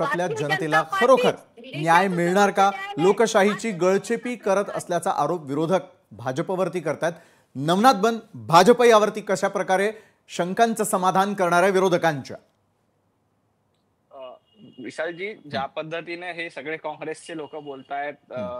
महाराष्ट्रातल्या भारतीय जनतेला जनता खरोखर पार्टी न्याय मिळणार का? न्याय नाही. लोकशाहीची गळचेपी करत असल्याचा आरोप विरोधक भाजपवरती करतात। नवनाथ बन भाजप यावरती कशा प्रकारे शंकांचं समाधान करणाऱ्या विरोधकांच्या विशालजी, ज्या पद्धतीने हे सगळे काँग्रेसचे लोक बोलतायत,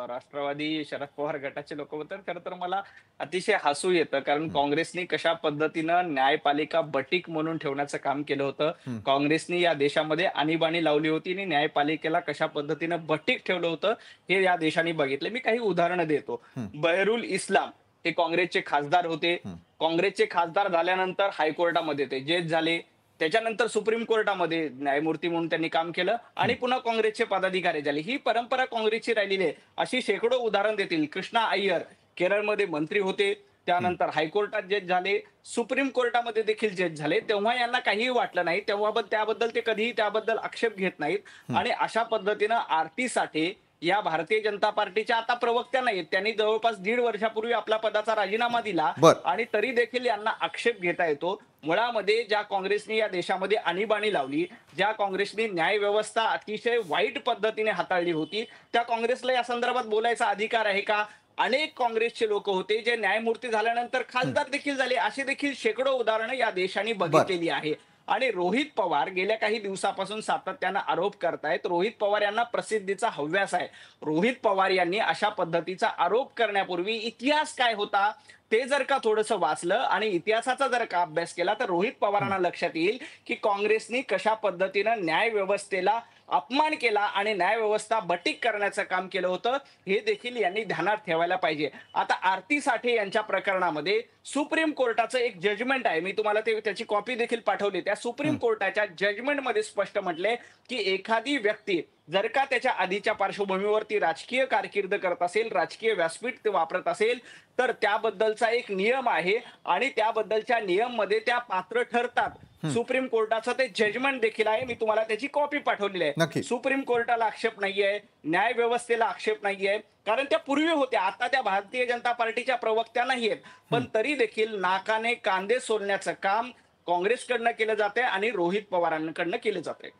राष्ट्रवादी शरद पवार गटाचे लोक बोलतात, खरं तर मला अतिशय हसू येतं. कारण काँग्रेसनी कशा पद्धतीनं न्यायपालिका बटीक म्हणून ठेवण्याचं काम केलं होतं. काँग्रेसनी या देशामध्ये आणीबाणी लावली होती आणि न्यायपालिकेला कशा पद्धतीनं बटीक ठेवलं होतं हे या देशाने बघितले। मी काही उदाहरणं देतो। बहरुल इस्लाम हे काँग्रेसचे खासदार होते। काँग्रेसचे खासदार झाल्यानंतर हायकोर्टामध्ये ते जज झाले, त्याच्यानंतर सुप्रीम कोर्टामध्ये न्यायमूर्ती म्हणून त्यांनी काम केलं आणि पुन्हा काँग्रेसचे पदाधिकारी झाले। ही परंपरा काँग्रेसची राहिलेली आहे। अशी शेकडो उदाहरण देतील। कृष्णा अय्यर केरळमध्ये मंत्री होते, त्यानंतर हायकोर्टात जज झाले, सुप्रीम कोर्टामध्ये देखील जज झाले। तेव्हा यांना काहीही वाटलं नाही, तेव्हा त्याबद्दल ते कधीही त्याबद्दल आक्षेप घेत नाहीत। आणि अशा पद्धतीनं आरती साठे या भारतीय जनता पार्टीच्या आता प्रवक्त्या नाहीत, त्यांनी जवळपास 1.5 वर्षापूर्वी आपला पदाचा राजीनामा दिला आणि तरी देखील यांना आक्षेप घेता येतो। मुळामध्ये ज्या काँग्रेसने या देशामध्ये आणीबाणी लावली, ज्या काँग्रेसने न्याय व्यवस्था अतिशय वाईट पद्धतीने हाताळली होती, त्या काँग्रेसला या संदर्भात बोलायचा अधिकार आहे का? अनेक काँग्रेसचे लोक होते जे न्यायमूर्ती झाल्यानंतर खासदार देखील झाले। अशी देखील शेकडो उदाहरणं या देशाने बघितलेली आहे। आणि रोहित पवार गेल्या काही दिवसापासून सातत्यानं आरोप करतायत। रोहित पवार यांना प्रसिद्धीचा हव्यास आहे। रोहित पवार यांनी अशा पद्धतीचा आरोप करण्यापूर्वी इतिहास काय होता ते जर का थोडंसं वाचलं आणि इतिहासाचा जर का अभ्यास केला तर रोहित पवारांना लक्षात येईल की काँग्रेसने कशा पद्धतीनं न्याय व्यवस्थेला अपमान केला आणि न्याय व्यवस्था बटीक करण्याचं काम केलं होतं, हे देखील यांनी ध्यानात ठेवायला पाहिजे। आता आरती साठे यांच्या प्रकरणामध्ये सुप्रीम कोर्टाचं एक जजमेंट आहे, मी तुम्हाला त्याची कॉपी देखील पाठवली। त्या सुप्रीम कोर्टाच्या जजमेंटमध्ये स्पष्ट म्हटले की एखादी व्यक्ती जर का त्याच्या आधीच्या पार्श्वभूमीवरती राजकीय कारकीर्द करत असेल, राजकीय व्यासपीठ ते वापरत असेल, तर त्याबद्दलचा एक नियम आहे आणि त्याबद्दलच्या नियम मध्ये त्या पात्र ठरतात। सुप्रीम कोर्टाचं ते जजमेंट देखील आहे, मी तुम्हाला त्याची कॉपी पाठवलेली आहे। सुप्रीम कोर्टाला आक्षेप नाहीये, न्याय व्यवस्थेला आक्षेप नाहीये, कारण त्या पूर्वी होत्या, आता त्या भारतीय जनता पार्टीच्या प्रवक्त्या नाहीयेत। पण तरी देखील नाकाने कांदे सोलण्याचं काम काँग्रेसकडनं केलं जातंय आणि रोहित पवारांकडनं केलं जातंय।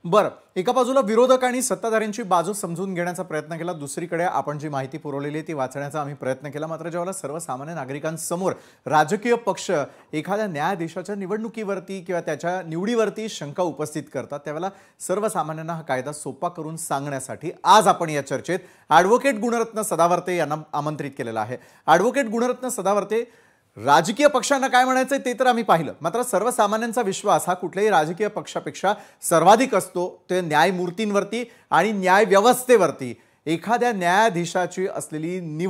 बरं, एका बाजूला विरोधक आणि सत्ताधाऱ्यांची बाजू समजून घेण्याचा प्रयत्न केला, दुसरीकडे आपण जी माहिती पुरवलेली आहे ती वाचण्याचा आम्ही प्रयत्न केला। मात्र जेव्हा सर्वसामान्य नागरिकांसमोर राजकीय पक्ष एखाद्या न्यायाधीशाच्या निवडणुकीवरती किंवा त्याच्या निवडीवरती शंका उपस्थित करतात, त्यावेळेला सर्वसामान्यांना हा कायदा सोपा करून सांगण्यासाठी आज आपण या चर्चेत ॲडव्होकेट गुणरत्न सदावर्ते यांना आमंत्रित केलेलं आहे। ॲडव्होकेट गुणरत्न सदावर्ते, राजकीय पक्षांना काय म्हणायचंय ते तर आम्ही पाहिलं, मात्र सर्वसामान्यांचा विश्वास हा कुठल्याही राजकीय पक्षापेक्षा सर्वाधिक असतो ते न्यायमूर्तींवरती आणि न्याय व्यवस्थेवरती। एखाद्या न्यायाधीशाची असलेली